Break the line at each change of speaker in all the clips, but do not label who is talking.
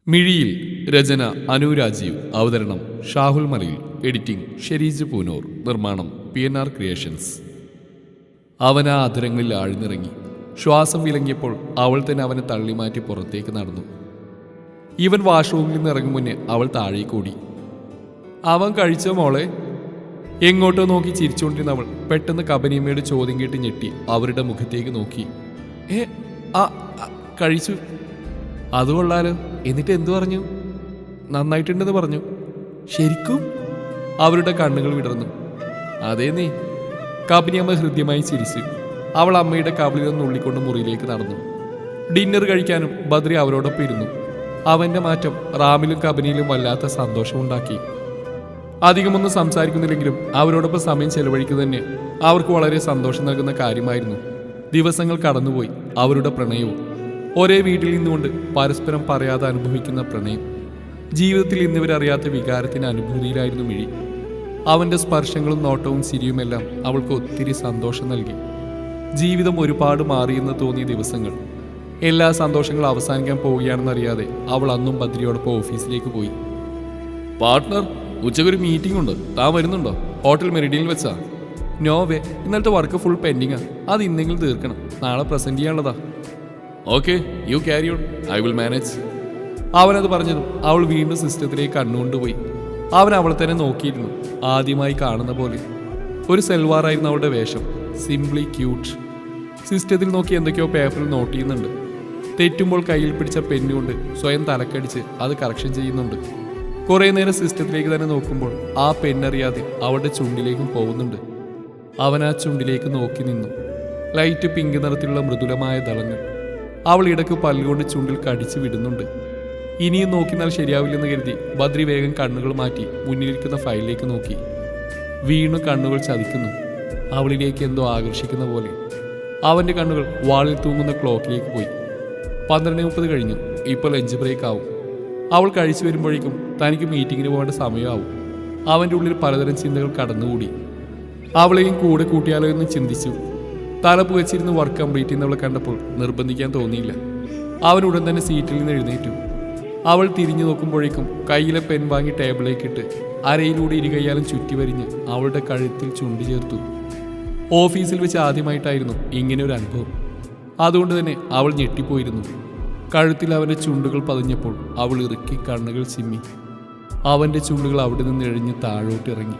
മിഴിയിൽ രചന അനു രാജീവ്, അവതരണം ഷാഹുൽ മലയിൽ, എഡിറ്റിംഗ് ഷെരീജ് പൂനൂർ, നിർമ്മാണം PNR ക്രിയേഷൻസ്. അവൻ ആ അധരങ്ങളിൽ ആഴ്ന്നിറങ്ങി. ശ്വാസം വിലങ്ങിയപ്പോൾ അവൾ തന്നെ അവനെ തള്ളിമാറ്റി പുറത്തേക്ക് നടന്നു. ഇവൻ വാഷ്റൂമിൽ നിന്ന് ഇറങ്ങും മുന്നേ അവൾ താഴേക്കൂടി. അവൻ കഴിച്ചോ മോളെ? എങ്ങോട്ടോ നോക്കി ചിരിച്ചുകൊണ്ടിരുന്ന അവൾ പെട്ടെന്ന് കബനിയമ്മയുടെ ചോദ്യം കേട്ട് ഞെട്ടി അവരുടെ മുഖത്തേക്ക് നോക്കി. കഴിച്ചു. അത് കൊള്ളാലോ. എന്നിട്ട് എന്തു പറഞ്ഞു? നന്നായിട്ടുണ്ടെന്ന് പറഞ്ഞു. ശരിക്കും? അവരുടെ കണ്ണുകൾ വിടർന്നു. അതേ നീ. കബനിയമ്മ ഹൃദ്യമായി ചിരിച്ചു. അവൾ അമ്മയുടെ കവിളിൽ നിന്ന് ഉള്ളിക്കൊണ്ട് മുറിയിലേക്ക് നടന്നു. ഡിന്നർ കഴിക്കാനും ബദ്രി അവരോടൊപ്പം ഇരുന്നു. അവന്റെ മാറ്റം റാമിലും കബനിയിലും വല്ലാത്ത സന്തോഷമുണ്ടാക്കി. അധികമൊന്നും സംസാരിക്കുന്നില്ലെങ്കിലും അവരോടൊപ്പം സമയം ചെലവഴിക്കുക തന്നെ അവർക്ക് വളരെ സന്തോഷം നൽകുന്ന കാര്യമായിരുന്നു. ദിവസങ്ങൾ കടന്നുപോയി. അവരുടെ പ്രണയവും ഒരേ വീട്ടിൽ നിന്നുകൊണ്ട് പരസ്പരം പറയാതെ അനുഭവിക്കുന്ന പ്രണയം. ജീവിതത്തിൽ ഇന്നിവരറിയാത്ത വികാരത്തിന് അനുഭൂതിയിലായിരുന്നു മിഴി. അവന്റെ സ്പർശങ്ങളും നോട്ടവും ചിരിയുമെല്ലാം അവൾക്ക് ഒത്തിരി സന്തോഷം നൽകി. ജീവിതം ഒരുപാട് മാറിയെന്ന് തോന്നിയ ദിവസങ്ങൾ. എല്ലാ സന്തോഷങ്ങളും അവസാനിക്കാൻ പോവുകയാണെന്നറിയാതെ അവൾ അന്നും ബദ്രിയോടൊപ്പം ഓഫീസിലേക്ക് പോയി. പാർട്ട്ണർ, ഉച്ചക്കൊരു മീറ്റിംഗ് ഉണ്ട്, താൻ വരുന്നുണ്ടോ? ഹോട്ടൽ മെറിഡിയനിൽ വെച്ചാ. നോവേ, ഇന്നലത്തെ വർക്ക് ഫുൾ പെൻഡിങ്ങാ. അത് ഇന്നെങ്കിലും തീർക്കണം. നാളെ പ്രസന്റ് ചെയ്യാനുള്ളതാ. Okay, you carry on, I will manage. അവനത് പറഞ്ഞതും അവൾ വീണ്ടും സിസ്റ്റത്തിലേക്ക് കണ്ണുകൊണ്ടുപോയി. അവൻ അവളെ തന്നെ നോക്കിയിരുന്നു. ആദ്യമായി കാണുന്ന പോലെ. ഒരു സെൽവാറായിരുന്നു അവളുടെ വേഷം. Simply cute. സിസ്റ്റത്തിൽ നോക്കി എന്തൊക്കെയോ പേപ്പറിൽ നോട്ട് ചെയ്യുന്നുണ്ട്. തെറ്റുമ്പോൾ കയ്യിൽ പിടിച്ച പെന്നുകൊണ്ട് സ്വയം തലക്കടിച്ച് അത് കറക്ഷൻ ചെയ്യുന്നുണ്ട്. കുറേ നേരം സിസ്റ്റത്തിലേക്ക് തന്നെ നോക്കുമ്പോൾ ആ പെണ്ണറിയാതെ അവളുടെ ചുണ്ടിലേക്കും പോകുന്നുണ്ട്. അവൻ ആ ചുണ്ടിലേക്ക് നോക്കി നിന്നു. ലൈറ്റ് പിങ്ക് നിറത്തിലുള്ള മൃദുലമായ ദളങ്ങൾ. അവൾ ഇടയ്ക്ക് പല്ലുകൊണ്ട് ചുണ്ടിൽ കടിച്ചു വിടുന്നുണ്ട്. ഇനിയും നോക്കിയാൽ ശരിയാവില്ലെന്ന് കരുതി ബദ്രി വേഗം കണ്ണുകൾ മാറ്റി മുന്നിലിരിക്കുന്ന ഫയലിലേക്ക് നോക്കി. വീണു കണ്ണുകൾ ചതിക്കുന്നു. അവളിലേക്ക് എന്തോ ആകർഷിക്കുന്ന പോലെ. അവൻ്റെ കണ്ണുകൾ വാളിൽ തൂങ്ങുന്ന ക്ലോക്കിലേക്ക് പോയി. 12:30 കഴിഞ്ഞു. ഇപ്പോൾ ലഞ്ച് ബ്രേക്ക് ആവും. അവൾ കഴിച്ചു വരുമ്പോഴേക്കും തനിക്ക് മീറ്റിങ്ങിന് പോകേണ്ട സമയമാവും. അവൻ്റെ ഉള്ളിൽ പലതരം ചിന്തകൾ കടന്നുകൂടി. അവളെയും കൂടെ കൂട്ടിയാലോ എന്ന് ചിന്തിച്ചു. തല പുകച്ചിരുന്ന് വർക്ക് കംപ്ലീറ്റ് ചെയ്യുന്നവളെ കണ്ടപ്പോൾ നിർബന്ധിക്കാൻ തോന്നിയില്ല. അവൻ ഉടൻ തന്നെ സീറ്റിൽ നിന്ന് എഴുന്നേറ്റു. അവൾ തിരിഞ്ഞു നോക്കുമ്പോഴേക്കും കയ്യിലെ പെൻ വാങ്ങി ടേബിളിലേക്കിട്ട് അരയിലൂടെ ഇരുകയ്യാലും ചുറ്റി വരിഞ്ഞ് അവളുടെ കഴുത്തിൽ ചുണ്ടി ചേർത്തു. ഓഫീസിൽ വെച്ച് ആദ്യമായിട്ടായിരുന്നു ഇങ്ങനെ ഒരു അനുഭവം. അതുകൊണ്ട് തന്നെ അവൾ ഞെട്ടിപ്പോയിരുന്നു. കഴുത്തിൽ അവൻ്റെ ചുണ്ടുകൾ പതിഞ്ഞപ്പോൾ അവൾ ഇറുക്കി കണ്ണുകൾ ചിമ്മി. അവൻ്റെ ചുണ്ടുകൾ അവിടെ നിന്ന് എഴിഞ്ഞ് താഴോട്ടിറങ്ങി.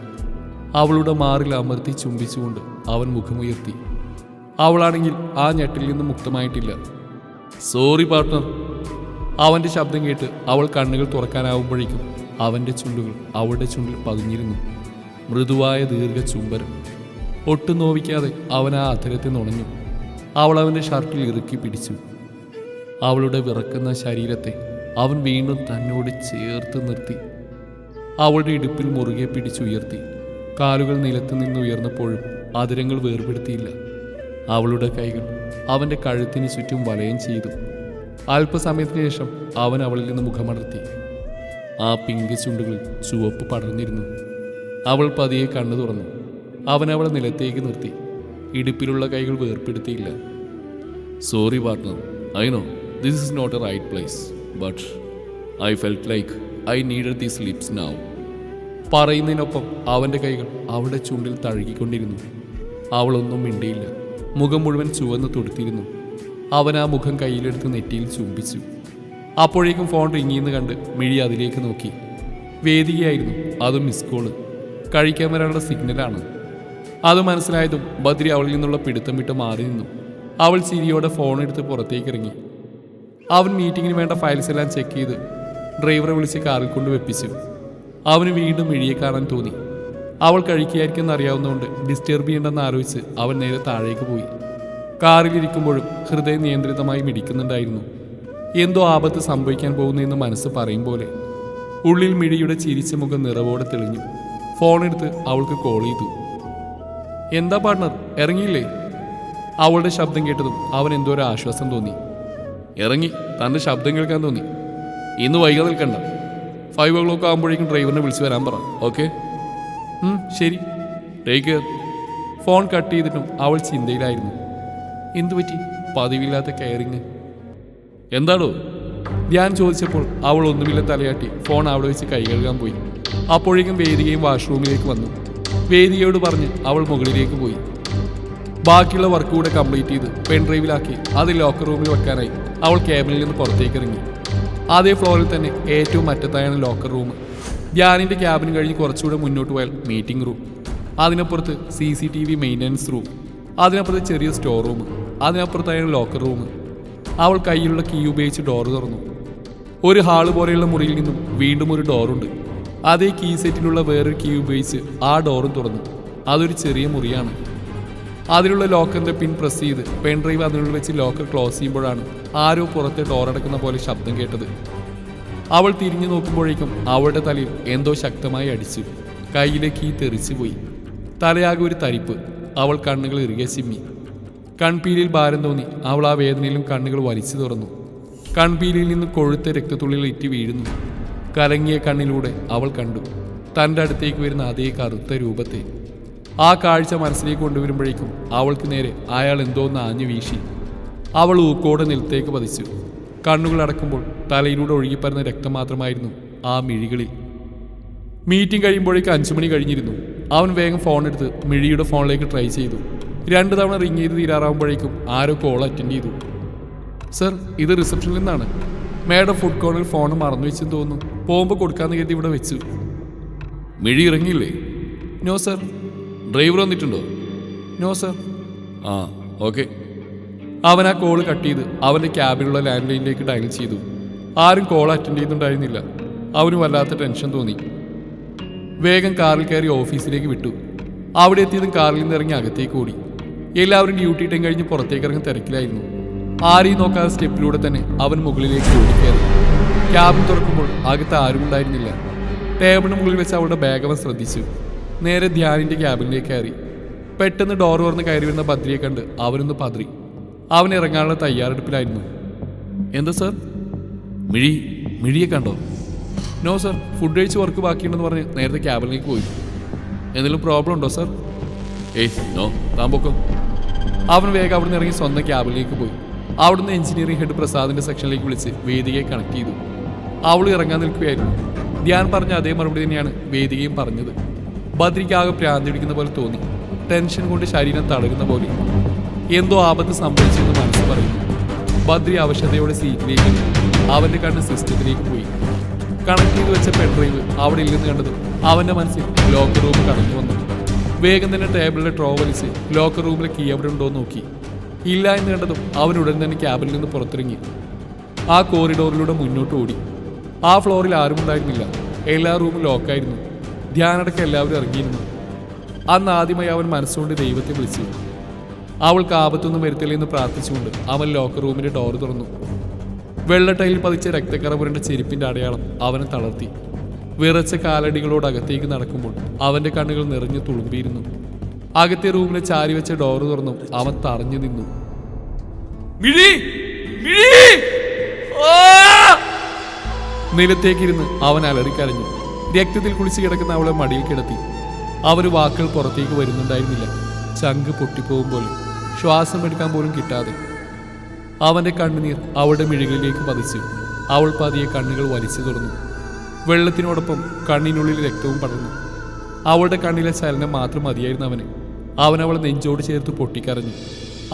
അവളുടെ മാറിൽ അമർത്തി ചുംബിച്ചുകൊണ്ട് അവൻ മുഖമുയർത്തി. അവളാണെങ്കിൽ ആ ഞെട്ടിൽ നിന്ന് മുക്തമായിട്ടില്ല. Sorry partner. അവൻ്റെ ശബ്ദം കേട്ട് അവൾ കണ്ണുകൾ തുറക്കാനാവുമ്പോഴേക്കും അവൻ്റെ ചുണ്ടുകൾ അവളുടെ ചുണ്ടിൽ പതിഞ്ഞിരുന്നു. മൃദുവായ ദീർഘ ചുംബനം. ഒട്ടും നോവിക്കാതെ അവൻ ആ അധരത്തെ നുണഞ്ഞു. അവൾ അവൻ്റെ ഷർട്ടിൽ ഇറുക്കി പിടിച്ചു. അവളുടെ വിറക്കുന്ന ശരീരത്തെ അവൻ വീണ്ടും തന്നോട് ചേർത്ത് നിർത്തി. അവളുടെ ഇടുപ്പിൽ മുറുകെ പിടിച്ചുയർത്തി. കാലുകൾ നിലത്ത് നിന്ന് ഉയർന്നപ്പോഴും അതിരങ്ങൾ വേർപെടുത്തിയില്ല. അവളുടെ കൈകൾ അവൻ്റെ കഴുത്തിന് ചുറ്റും വലയം ചെയ്തു. അല്പസമയത്തിന് ശേഷം അവൻ അവളിൽ നിന്ന് മുഖമടർത്തി. ആ പിങ്ക് ചുണ്ടുകളിൽ ചുവപ്പ് പടർന്നിരുന്നു. അവൾ പതിയെ കണ്ണു തുറന്നു. അവൻ അവളെ നിലത്തേക്ക് നിർത്തി. ഇടുപ്പിലുള്ള കൈകൾ വേർപ്പെടുത്തിയില്ല. Sorry partner, I know this is not a right place, but I felt like I needed these lips now. പറയുന്നതിനൊപ്പം അവൻ്റെ കൈകൾ അവളുടെ ചുണ്ടിൽ തഴുകിക്കൊണ്ടിരുന്നു. അവളൊന്നും മിണ്ടിയില്ല. മുഖം മുഴുവൻ ചുവന്ന് തുടുത്തിരുന്നു. അവൻ ആ മുഖം കയ്യിലെടുത്ത് നെറ്റിയിൽ ചുംബിച്ചു. അപ്പോഴേക്കും ഫോൺ റിങ്ങിയെന്ന് കണ്ട് മിഴി അതിലേക്ക് നോക്കി. വേദികയായിരുന്നു. അതും മിസ് കോള്. കഴിക്കാൻ വരാനുള്ള സിഗ്നലാണ്. അത് മനസ്സിലായതും ബദ്രി അവളിൽ നിന്നുള്ള പിടുത്തം വിട്ട് മാറി നിന്നു. അവൾ ചിരിയോടെ ഫോണെടുത്ത് പുറത്തേക്ക് ഇറങ്ങി. അവൻ മീറ്റിങ്ങിന് വേണ്ട ഫയൽസ് എല്ലാം ചെക്ക് ചെയ്ത് ഡ്രൈവറെ വിളിച്ച് കാറിൽ കൊണ്ട് വെപ്പിച്ചു. അവന് വീണ്ടും മിഴിയെ കാണാൻ തോന്നി. അവൾ കഴിക്കുകയായിരിക്കുമെന്ന് അറിയാവുന്നതുകൊണ്ട് ഡിസ്റ്റർബ് ചെയ്യേണ്ടെന്ന് ആലോചിച്ച് അവൻ നേരെ താഴേക്ക് പോയി. കാറിലിരിക്കുമ്പോഴും ഹൃദയം നിയന്ത്രിതമായി മിടിക്കുന്നുണ്ടായിരുന്നു. എന്തോ ആപത്ത് സംഭവിക്കാൻ പോകുന്നതെന്ന് മനസ്സ് പറയും പോലെ. ഉള്ളിൽ മിഴിയുടെ ചിരിച്ച മുഖം നിറവോടെ തെളിഞ്ഞു. ഫോണെടുത്ത് അവൾക്ക് കോൾ ചെയ്തു. എന്താ പാർട്ട്ണർ, ഇറങ്ങിയില്ലേ? അവളുടെ ശബ്ദം കേട്ടതും അവൻ എന്തോ ഒരു ആശ്വാസം തോന്നി. ഇറങ്ങി, തൻ്റെ ശബ്ദം കേൾക്കാൻ തോന്നി. ഇന്ന് വൈകാതെ നിൽക്കണ്ട. 5 o'clock ആകുമ്പോഴേക്കും ഡ്രൈവറിനെ വിളിച്ച് വരാൻ പറ. ഓക്കെ? ശരി, ടേക്ക് കെയർ. ഫോൺ കട്ട് ചെയ്തിട്ടും അവൾ ചിന്തയിലായിരുന്നു. എന്തുപറ്റി? പതിവില്ലാത്ത കെയറിങ്. എന്താടോ? ധ്യാൻ ചോദിച്ചപ്പോൾ അവൾ ഒന്നുമില്ല തലയാട്ടി ഫോൺ അവിടെ വെച്ച് കൈ കഴുകാൻ പോയി. അപ്പോഴേക്കും വേദികയും വാഷ്റൂമിലേക്ക് വന്നു. വേദികയോട് പറഞ്ഞ് അവൾ മുകളിലേക്ക് പോയി. ബാക്കിയുള്ള വർക്ക് കൂടെ കംപ്ലീറ്റ് ചെയ്ത് പെൻഡ്രൈവിലാക്കി അത് ലോക്കർ റൂമിൽ വെക്കാനായി അവൾ ക്യാബിനിൽ നിന്ന് പുറത്തേക്ക് ഇറങ്ങി. അതേ ഫ്ലോറിൽ തന്നെ ഏറ്റവും അറ്റത്തായാണ് ലോക്കർ റൂം. ധ്യാനിൻ്റെ ക്യാബിൻ കഴിഞ്ഞ് കുറച്ചുകൂടെ മുന്നോട്ട് പോയാൽ മീറ്റിംഗ് റൂം, അതിനപ്പുറത്ത് CCTV മെയിൻ്റനൻസ് റൂം, അതിനപ്പുറത്ത് ചെറിയ സ്റ്റോർ റൂം, അതിനപ്പുറത്തായാണ് ലോക്കർ റൂം. അവൾ കയ്യിലുള്ള കീ ഉപയോഗിച്ച് ഡോർ തുറന്നു. ഒരു ഹാള് പോലെയുള്ള മുറിയിൽ നിന്നും വീണ്ടും ഒരു ഡോറുണ്ട്. അതേ കീ സെറ്റിലുള്ള വേറൊരു കീ ഉപയോഗിച്ച് ആ ഡോറും തുറന്നു. അതൊരു ചെറിയ മുറിയാണ്. അതിലുള്ള ലോക്കറിൻ്റെ പിൻ പ്രസ് ചെയ്ത് പെൻഡ്രൈവ് അതിനുള്ളിൽ വെച്ച് ലോക്കർ ക്ലോസ് ചെയ്യുമ്പോഴാണ് ആരോ പുറത്തെ ഡോറടക്കുന്ന പോലെ ശബ്ദം കേട്ടത്. അവൾ തിരിഞ്ഞു നോക്കുമ്പോഴേക്കും അവളുടെ തലയിൽ എന്തോ ശക്തമായി അടിച്ചു. കയ്യിലെ കീ തെറിച്ചു പോയി. തലയാകെ ഒരു തരിപ്പ്. അവൾ കണ്ണുകൾ ഇറുകെ ചിമ്മി. കൺപീലിയിൽ ഭാരം തോന്നി. അവൾ ആ വേദനയിലും കണ്ണുകൾ വലിച്ചു തുറന്നു. കൺപീലിയിൽ നിന്ന് കൊഴുത്ത രക്തത്തുള്ളികൾ ഇറ്റി വീഴുന്നു. കലങ്ങിയ കണ്ണിലൂടെ അവൾ കണ്ടു തൻ്റെ അടുത്തേക്ക് വരുന്ന അതേ കറുത്ത രൂപത്തെ. ആ കാഴ്ച മനസ്സിലേക്ക് കൊണ്ടുവരുമ്പോഴേക്കും അവൾക്ക് നേരെ അയാൾ എന്തോന്ന് ആഞ്ഞു വീശി. അവൾ ഊക്കോടെ നിലത്തേക്ക് പതിച്ചു. കണ്ണുകൾ അടക്കുമ്പോൾ തലയിലൂടെ ഒഴുകിപ്പരുന്ന രക്തം മാത്രമായിരുന്നു ആ മിഴികളിൽ. മീറ്റിംഗ് കഴിയുമ്പോഴേക്ക് 5 മണി കഴിഞ്ഞിരുന്നു. അവൻ വേഗം ഫോൺ എടുത്ത് മിഴിയുടെ ഫോണിലേക്ക് ട്രൈ ചെയ്തു. 2 തവണ റിങ് ചെയ്ത് തീരാറാവുമ്പോഴേക്കും ആരോ കോൾ അറ്റൻഡ് ചെയ്തു. സർ, ഇത് റിസപ്ഷനിൽ നിന്നാണ്. മാഡം ഫുഡ് കോർണറിൽ ഫോൺ മറന്നു വെച്ചെന്ന് തോന്നുന്നു. പോകുമ്പോൾ കൊടുക്കാമെന്ന് കരുതി ഇവിടെ വെച്ചു.
മിഴി ഇറങ്ങിയില്ലേ?
No sir.
ഡ്രൈവർ വന്നിട്ടുണ്ടോ?
No sir.
ആ, ഓക്കെ.
അവൻ ആ കോൾ കട്ട് ചെയ്ത് അവൻ്റെ ക്യാബിലുള്ള ലാൻഡ് ലൈനിലേക്ക് ഡയൽ ചെയ്തു. ആരും കോൾ അറ്റൻഡ് ചെയ്യുന്നുണ്ടായിരുന്നില്ല. അവന് വല്ലാത്ത ടെൻഷൻ തോന്നി. വേഗം കാറിൽ കയറി ഓഫീസിലേക്ക് വിട്ടു. അവിടെ എത്തിയതും കാറിൽ നിന്ന് ഇറങ്ങി അകത്തേക്ക് ഓടി. എല്ലാവരും ഡ്യൂട്ടി ടൈം കഴിഞ്ഞ് പുറത്തേക്ക് ഇറങ്ങി തിരക്കിലായിരുന്നു. ആരെയും നോക്കാതെ സ്റ്റെപ്പിലൂടെ തന്നെ അവൻ മുകളിലേക്ക് ഓടിക്കയറി. ക്യാബിൻ തുറക്കുമ്പോൾ അകത്ത് ആരും ഉണ്ടായിരുന്നില്ല. ടേബിളിന് മുകളിൽ വെച്ച് അവളുടെ ബാഗ് അവൻ ശ്രദ്ധിച്ചു. നേരെ ധ്യാനിൻ്റെ ക്യാബിനിലേക്ക് കയറി. പെട്ടെന്ന് ഡോർ തുറന്ന് കയറി വരുന്ന ബദ്രിയെ കണ്ട് അവനൊന്ന് പതറി. അവൻ ഇറങ്ങാനുള്ള തയ്യാറെടുപ്പിലായിരുന്നു. എന്താ സർ?
മിഴിയെ കണ്ടോ?
നോ സർ, ഫുഡ് കഴിച്ച് വർക്ക് ബാക്കിയുണ്ടെന്ന് പറഞ്ഞ് നേരത്തെ ക്യാബിനിലേക്ക് പോയി. എന്തെങ്കിലും പ്രോബ്ലം ഉണ്ടോ സർ?
ഏയ് നോ, താൻ പൊക്കോ.
അവൻ വേഗം അവിടെ നിന്ന് ഇറങ്ങി സ്വന്തം ക്യാബിനിലേക്ക് പോയി. അവിടുന്ന് എഞ്ചിനീയറിംഗ് ഹെഡ് പ്രസാദിന്റെ സെക്ഷനിലേക്ക് വിളിച്ച് വേദികയെ കണക്ട് ചെയ്തു. അവൾ ഇറങ്ങാൻ നിൽക്കുകയായിരുന്നു. ധ്യാൻ പറഞ്ഞ അതേ മറുപടി തന്നെയാണ് വേദികയും പറഞ്ഞത്. ബദ്രിക്ക് ആകെ പ്രാന്തിടിക്കുന്ന പോലെ തോന്നി. ടെൻഷൻ കൊണ്ട് ശരീരം തളരുന്ന പോലെ. എന്തോ ആപത്ത് സംഭവിച്ചെന്ന് മനസ്സ് പറയുന്നു. ബദ്രി അവശതയോടെ സീറ്റിലേക്ക് അവന്റെ കണ്ണ് സിസ്റ്റത്തിലേക്ക് പോയി. കണക്ട് ചെയ്ത് വെച്ച പെൻഡ്രൈവ് അവിടെ ഇല്ലെന്ന് കണ്ടതും അവന്റെ മനസ്സിൽ ലോക്കർ റൂം കടന്നു വന്നു. വേഗം തന്നെ ടേബിളിലെ ഡ്രോ വലിച്ച് ലോക്കർ റൂമിലെ കീ അവിടെ ഉണ്ടോ നോക്കി. ഇല്ല എന്ന് കണ്ടതും അവൻ ഉടൻ തന്നെ ക്യാബിനിൽ നിന്ന് പുറത്തിറങ്ങി. ആ കോറിഡോറിലൂടെ മുന്നോട്ട് ഓടി. ആ ഫ്ലോറിൽ ആരും ഉണ്ടായിരുന്നില്ല. എല്ലാ റൂമും ലോക്കായിരുന്നു. ധ്യാനടക്കം എല്ലാവരും ഇറങ്ങിയിരുന്നു. അന്ന് ആദ്യമായി അവൻ മനസ്സുകൊണ്ട് ദൈവത്തെ വിളിച്ചു. അവൾക്ക് ആപത്തൊന്നും വരുത്തില്ലെന്ന് പ്രാർത്ഥിച്ചുകൊണ്ട് അവൻ ലോക്കർ റൂമിന്റെ ഡോർ തുറന്നു. വെള്ളട്ടയിൽ പതിച്ച രക്തക്കറ പുരണ്ട ചെരുപ്പിന്റെ അടയാളം അവനെ തളർത്തി. വിറച്ച കാലടികളോട് അകത്തേക്ക് നടക്കുമ്പോൾ അവന്റെ കണ്ണുകൾ നിറഞ്ഞു തുളുമ്പിയിരുന്നു. അകത്തെ റൂമിലെ ചാരി വെച്ച ഡോറ് തുറന്നു അവൻ തറഞ്ഞു നിന്നു. നിലത്തേക്കിരുന്ന് അവൻ അലറിക്കരഞ്ഞു. രക്തത്തിൽ കുളിച്ച് കിടക്കുന്ന അവളെ മടിയിൽ കിടത്തി. അവര് വാക്കുകൾ പുറത്തേക്ക് വരുന്നുണ്ടായിരുന്നില്ല. ചങ്ക് പൊട്ടിപ്പോകും പോലെ, ശ്വാസം എടുക്കാൻ പോലും കിട്ടാതെ. അവന്റെ കണ്ണുനീർ അവളുടെ മിഴികളിലേക്ക് പതിച്ചു. അവൾ പതിയെ കണ്ണുകൾ വലിച്ചു തുറന്നു. വെള്ളത്തിനോടൊപ്പം കണ്ണിനുള്ളിൽ രക്തവും പടർന്നു. അവളുടെ കണ്ണിലെ ചലനം മാത്രം മതിയായിരുന്നു അവന്. അവൻ അവളെ നെഞ്ചോട് ചേർത്ത് പൊട്ടിക്കരഞ്ഞു.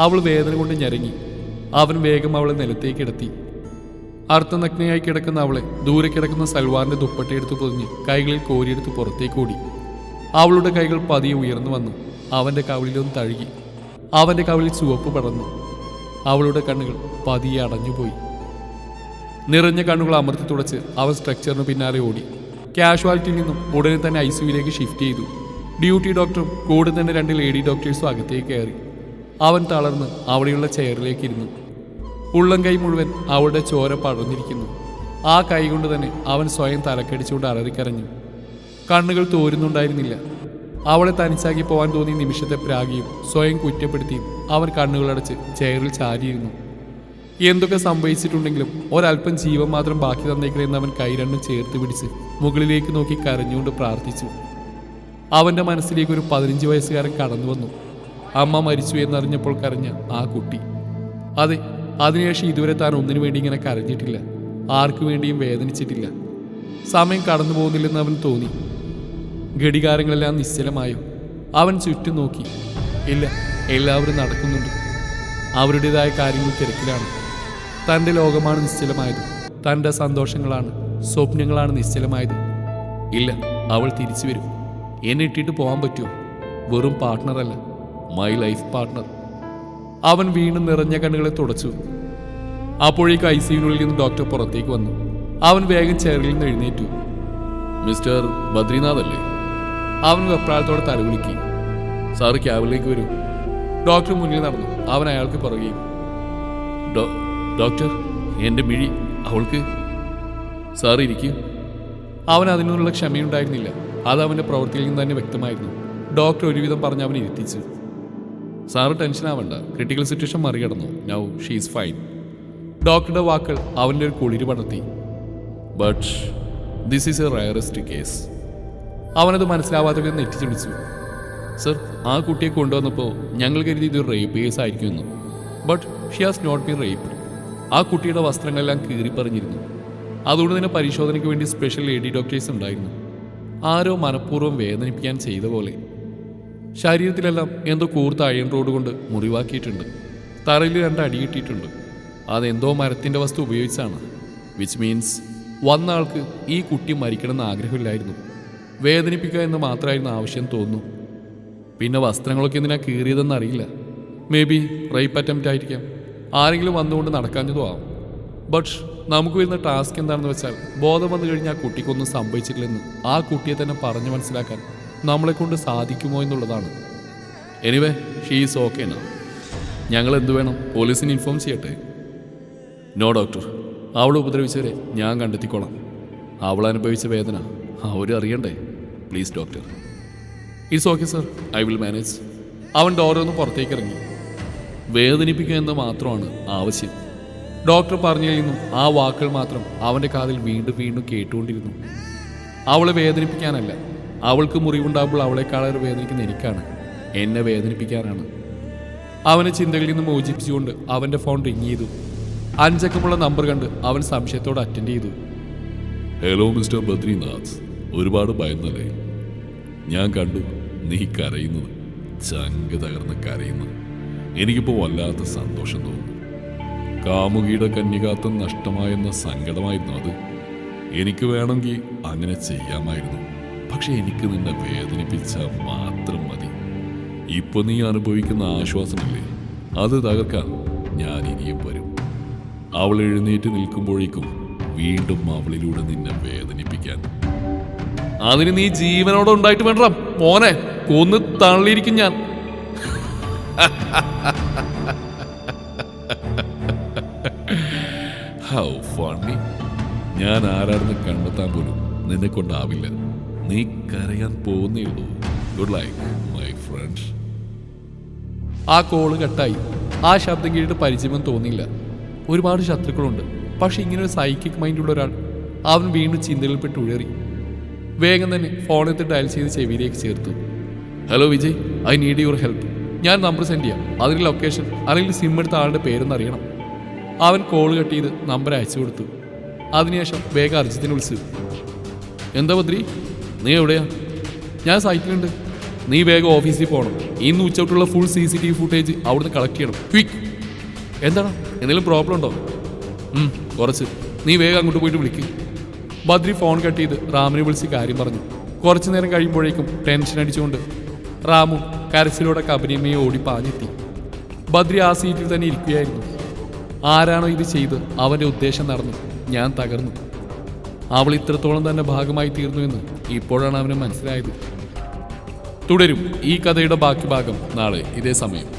അവൾ വേദന കൊണ്ട് ഞരങ്ങി. അവൻ വേഗം അവളെ നിലത്തേക്ക് കിടത്തി. അർത്ഥനഗ്നയായി കിടക്കുന്ന അവളെ ദൂരെ കിടക്കുന്ന സൽവാറിന്റെ ദുപ്പട്ടയെടുത്ത് പൊതിഞ്ഞ് കൈകളിൽ കോരിയെടുത്ത് പുറത്തേക്ക് ഓടി. അവളുടെ കൈകൾ പതിയെ ഉയർന്നു വന്നു. അവന്റെ കവിളിലൊന്ന് തഴുകി. അവന്റെ കവിളിൽ ചുവപ്പ് പടർന്നു. അവളുടെ കണ്ണുകൾ പതിയെ അടഞ്ഞുപോയി. നിറഞ്ഞ കണ്ണുകൾ അമർത്തി തുടച്ച് അവൻ സ്ട്രക്ചറിന് പിന്നാലെ ഓടി. കാഷ്വാലിറ്റിയിൽ നിന്നും ഉടനെ തന്നെ ICUവിലേക്ക് ഷിഫ്റ്റ് ചെയ്തു. ഡ്യൂട്ടി ഡോക്ടറും കൂടെ തന്നെ 2 ലേഡി ഡോക്ടേഴ്സും അകത്തേക്ക് കയറി. അവൻ തളർന്ന് അവിടെയുള്ള ചെയറിലേക്ക് ഇരുന്നു. ഉള്ളം കൈ മുഴുവൻ അവളുടെ ചോര പടർന്നിരിക്കുന്നു. ആ കൈ കൊണ്ട് തന്നെ അവൻ സ്വയം തലക്കടിച്ചുകൊണ്ട് അലറിക്കരഞ്ഞു. കണ്ണുകൾ തോരുന്നുണ്ടായിരുന്നില്ല. അവളെ തനിച്ചാക്കി പോവാൻ തോന്നിയ നിമിഷത്തെ പ്രാഗിയും സ്വയം കുറ്റപ്പെടുത്തിയും അവൻ കണ്ണുകളടച്ച് ചെയറിൽ ചാരിയിരുന്നു. എന്തൊക്കെ സംഭവിച്ചിട്ടുണ്ടെങ്കിലും ഒരല്പം ജീവൻ മാത്രം ബാക്കി തന്നേക്കണമെന്ന് അവൻ കൈ രണ്ടും ചേർത്ത് പിടിച്ച് മുകളിലേക്ക് നോക്കി കരഞ്ഞുകൊണ്ട് പ്രാർത്ഥിച്ചു. അവൻ്റെ മനസ്സിലേക്ക് ഒരു 15 വയസ്സുകാരൻ കടന്നു വന്നു. അമ്മ മരിച്ചു എന്നറിഞ്ഞപ്പോൾ കരഞ്ഞ ആ കുട്ടി. അതെ, അതിനുശേഷം ഇതുവരെ താൻ ഒന്നിനു വേണ്ടി ഇങ്ങനെ കരഞ്ഞിട്ടില്ല. ആർക്കു വേണ്ടിയും വേദനിച്ചിട്ടില്ല. സമയം കടന്നു പോകുന്നില്ലെന്ന് അവൻ തോന്നി. ഘടികാരങ്ങളെല്ലാം നിശ്ചലമായോ? അവൻ ചുറ്റും നോക്കി. ഇല്ല, എല്ലാവരും നടക്കുന്നുണ്ട്. അവരുടേതായ കാര്യങ്ങൾ തിരക്കിലാണ്. തൻ്റെ ലോകമാണ് നിശ്ചലമായത്. തൻ്റെ സന്തോഷങ്ങളാണ്, സ്വപ്നങ്ങളാണ് നിശ്ചലമായത്. ഇല്ല, അവൾ തിരിച്ചു വരും. എന്നെ ഇട്ടിട്ട് പോകാൻ പറ്റുമോ? വെറും പാർട്ട്ണറല്ല, മൈ ലൈഫ് പാർട്ട്ണർ. അവൻ വീണ്ടും നിറഞ്ഞ കണ്ണുകളെ തുടച്ചു. അപ്പോഴേക്ക് ICUവിനുള്ളിൽ നിന്ന് ഡോക്ടർ പുറത്തേക്ക് വന്നു. അവൻ വേഗം ചെയറിൽ നിന്ന് എഴുന്നേറ്റു.
മിസ്റ്റർ ബദ്രിനാഥ് അല്ലേ?
അവൻ വെപ്രാളത്തോടെ തലകുലുക്കി.
സാറ് ക്യാബിലേക്ക് വരൂ.
ഡോക്ടർ മുന്നിൽ നടന്നു. അവൻ അയാൾക്ക് പുറകെയും.
ഡോക്ടർ, എൻ്റെ മിഴി അവൾക്ക്. സാർ ഇരിക്കും.
അവൻ അതിനുള്ള ക്ഷമയുണ്ടായിരുന്നില്ല. അത് അവൻ്റെ പ്രവൃത്തിയിൽ നിന്ന് തന്നെ വ്യക്തമായിരുന്നു. ഡോക്ടർ ഒരുവിധം പറഞ്ഞ് അവനെ ഇരുത്തിച്ചു.
സാറ് ടെൻഷൻ ആവണ്ട, ക്രിട്ടിക്കൽ സിറ്റുവേഷൻ മറികടന്നു. Now she is fine.
ഡോക്ടറുടെ വാക്കുകൾ അവൻ്റെ ഒരു കുളിര് പടർത്തി.
But this is a rarest case.
അവനത് മനസ്സിലാവാതെ നെറ്റിച്ചുടിച്ചു.
സർ, ആ കുട്ടിയെ കൊണ്ടുവന്നപ്പോൾ ഞങ്ങൾ കരുതി ഇതൊരു റേപ്പ് കേസ് ആയിരിക്കുമെന്ന്.
But she has not been rape. ആ കുട്ടിയുടെ വസ്ത്രങ്ങളെല്ലാം കീറിപ്പറിഞ്ഞിരുന്നു. അതുകൊണ്ട് തന്നെ പരിശോധനയ്ക്ക് വേണ്ടി സ്പെഷ്യൽ ലേഡി ഡോക്ടേഴ്സ് ഉണ്ടായിരുന്നു. ആരോ മനഃപൂർവ്വം വേദനിപ്പിക്കാൻ ചെയ്ത പോലെ. ശരീരത്തിലെല്ലാം എന്തോ കൂർത്ത അയൺ റോഡ് കൊണ്ട് മുറിവാക്കിയിട്ടുണ്ട്. തറയിൽ 2 അടി കിട്ടിയിട്ടുണ്ട്. അതെന്തോ മരത്തിൻ്റെ വസ്തു ഉപയോഗിച്ചാണ്. വിച്ച് മീൻസ് വന്ന ആൾക്ക് ഈ കുട്ടി മരിക്കണമെന്ന് ആഗ്രഹമില്ലായിരുന്നു. വേദനിപ്പിക്കുക എന്ന് മാത്രമായിരുന്നു ആവശ്യം തോന്നുന്നു. പിന്നെ വസ്ത്രങ്ങളൊക്കെ എന്തിനാ കീറിയതെന്ന് അറിയില്ല. മേ ബി റേപ്പ് അറ്റംപ്റ്റ് ആയിരിക്കാം. ആരെങ്കിലും വന്നുകൊണ്ട് നടക്കാഞ്ഞതോ ആവും. ബട്ട് നമുക്ക് വരുന്ന ടാസ്ക് എന്താണെന്ന് വെച്ചാൽ, ബോധം വന്നു കഴിഞ്ഞാൽ ആ കുട്ടിക്കൊന്നും സംഭവിച്ചിട്ടില്ലെന്ന് ആ കുട്ടിയെ തന്നെ പറഞ്ഞു മനസ്സിലാക്കാൻ നമ്മളെക്കൊണ്ട് സാധിക്കുമോ എന്നുള്ളതാണ്.
Anyway, she is okay now.
ഞങ്ങൾ എന്തു വേണം? പോലീസിന് ഇൻഫോം ചെയ്യട്ടെ?
നോ ഡോക്ടർ,
അവളെ ഉപദ്രവിച്ചവരെ ഞാൻ കണ്ടെത്തിക്കോളാം.
അവൾ അനുഭവിച്ച വേദന അവരറിയണ്ടേ? Please doctor.
It's okay sir, I will manage. അവൻ ഡോറൊന്ന് പുറത്തേക്ക് ഇറങ്ങി.
വേദനിപ്പിക്കുക എന്ന് മാത്രമാണ് ആവശ്യം.
ഡോക്ടർ പറഞ്ഞതിൽ നിന്നും ആ വാക്കുകൾ മാത്രം അവൻ്റെ കാതിൽ വീണ്ടും വീണ്ടും കേട്ടുകൊണ്ടിരുന്നു. അവളെ വേദനിപ്പിക്കാനല്ല, അവൾക്ക് മുറിവുണ്ടാകുമ്പോൾ അവളെക്കാളേറെ വേദനിക്കുന്ന എനിക്കാണ്. എന്നെ വേദനിപ്പിക്കാനാണ്. അവനെ ചിന്തകളിൽ നിന്ന് മോചിപ്പിച്ചുകൊണ്ട് അവൻ്റെ ഫോൺ റിങ് ചെയ്തു. 5 അക്കമുള്ള നമ്പർ കണ്ട് അവൻ സംശയത്തോടെ അറ്റൻഡ് ചെയ്തു.
ഹലോ മിസ്റ്റർ ബദ്രിനാഥ്, ഒരുപാട് ഭയന്നല്ലേ? ഞാൻ കണ്ടു നീ കരയുന്നത്, ചങ്ക് തകർന്ന് കരയുന്നത്. എനിക്കിപ്പോൾ വല്ലാത്ത സന്തോഷം തോന്നുന്നു. കാമുകിയുടെ കന്യകാത്വം നഷ്ടമായെന്ന സങ്കടമായിരുന്നു അത്. എനിക്ക് വേണമെങ്കിൽ അങ്ങനെ ചെയ്യാമായിരുന്നു. പക്ഷെ എനിക്ക് നിന്നെ വേദനിപ്പിച്ചാൽ മാത്രം മതി. ഇപ്പൊ നീ അനുഭവിക്കുന്ന ആശ്വാസമില്ലേ, അത് തകർക്കാൻ ഞാൻ ഇനിയും വരും. അവൾ എഴുന്നേറ്റ് നിൽക്കുമ്പോഴേക്കും വീണ്ടും അവളിലൂടെ നിന്നെ വേദനിപ്പിക്കാൻ.
അതിന് നീ ജീവനോടെ ഉണ്ടായിട്ട് വേണ്ട മോനെ, കൊന്ന് തള്ളിയിരിക്കും ഞാൻ.
How funny. ഞാൻ ആരാണെന്ന് കണ്ടെത്താൻ പോലും നിന്നെ കൊണ്ടാവില്ല. നീ കരയാൻ പോകുന്നേ ഉള്ളൂ. Good like my friend.
ആ കോള് കട്ടായി. ആ ശബ്ദം കേട്ടിട്ട് പരിചയം തോന്നിയില്ല. ഒരുപാട് ശത്രുക്കളുണ്ട്, പക്ഷെ ഇങ്ങനൊരു സൈക്കിക് മൈൻഡുള്ള ഒരാൾ. അവൻ വീണ്ടും ചിന്തകളിൽപ്പെട്ട് ഉഴറി. വേഗം തന്നെ ഫോണെടുത്ത് ഡയൽ ചെയ്ത് ചെവിയിലേക്ക് ചേർത്തു. Hello Vijay, I need your help. ഞാൻ നമ്പർ സെൻഡ് ചെയ്യാം. അതിന് ലൊക്കേഷൻ അല്ലെങ്കിൽ സിം എടുത്ത ആളുടെ പേരെന്നറിയണം. അവൻ കോൾ കട്ട് ചെയ്ത് നമ്പർ അയച്ചു കൊടുത്തു. അതിനുശേഷം വേഗം അർജിത്തിനെ വിളിച്ചു. എന്താ ബദ്രി, നീ എവിടെയാ? ഞാൻ സൈറ്റിലുണ്ട്. നീ വേഗം ഓഫീസിൽ പോകണം. ഇന്ന് ഉച്ചോട്ടുള്ള ഫുൾ CCTV ഫുട്ടേജ് അവിടുന്ന് കളക്ട് ചെയ്യണം. ക്വിക്ക്. എന്താണ്, എന്തെങ്കിലും പ്രോബ്ലം ഉണ്ടോ? കുറച്ച്. നീ വേഗം അങ്ങോട്ട് പോയിട്ട് വിളിക്ക്. ബദ്രി ഫോൺ കട്ട് ചെയ്ത് റാമിനെ വിളിച്ച് കാര്യം പറഞ്ഞു. കുറച്ചു നേരം കഴിയുമ്പോഴേക്കും ടെൻഷൻ അടിച്ചുകൊണ്ട് റാമു കരച്ചിലോടെ കബനിയമ്മയെ ഓടി പാഞ്ഞെത്തി. ബദ്രി ആ സീറ്റിൽ തന്നെ ഇരിക്കുകയായിരുന്നു. ആരാണോ ഇത് ചെയ്ത് അവൻ്റെ ഉദ്ദേശം നടന്നു. ഞാൻ തകർന്നു. അവൾ ഇത്രത്തോളം തന്നെ ഭാഗമായി തീർന്നു എന്ന് ഇപ്പോഴാണ് അവന് മനസ്സിലായത്. തുടരും ഈ കഥയുടെ ബാക്കി ഭാഗം നാളെ ഇതേ സമയം.